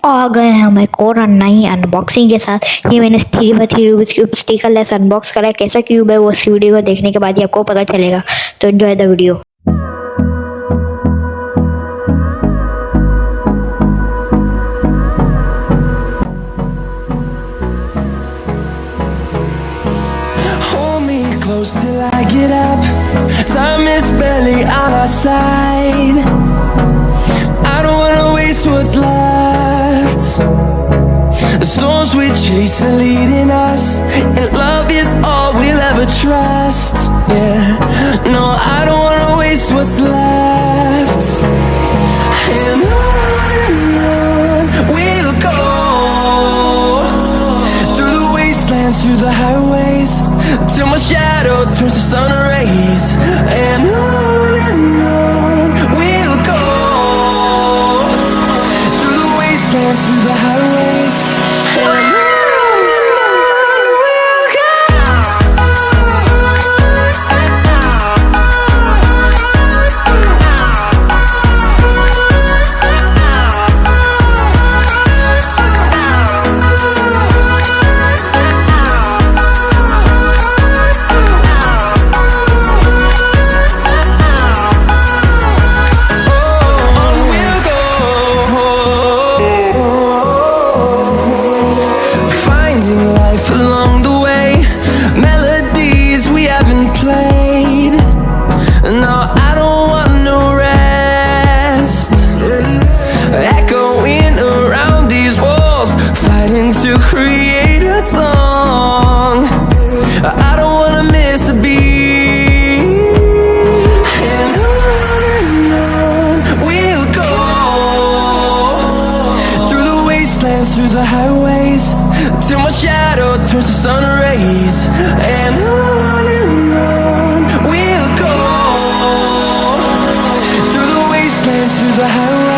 आ गए हैं हम एक और नई अनबॉक्सिंग के साथ। ये मैंने 3x3 Rubik's cube sticker less unbox करा है। कैसा क्यूब है वो इस वीडियो को देखने के बाद ही आपको पता चलेगा, तो enjoy the video. Close till I get up. Time is barely on our side. I don't wanna waste what's left. The storms we chase are leading us, and love is all we'll ever trust. Yeah, no, I don't wanna waste what's left. And on we'll go, through the wastelands, through the highways, till my shadow turns to sun rays. And on we'll go, through the wastelands, through the highways. And to create a song, I don't wanna miss a beat. And on we'll go, through the wastelands, through the highways, till my shadow turns to sun rays. And on we'll go, through the wastelands, through the highways.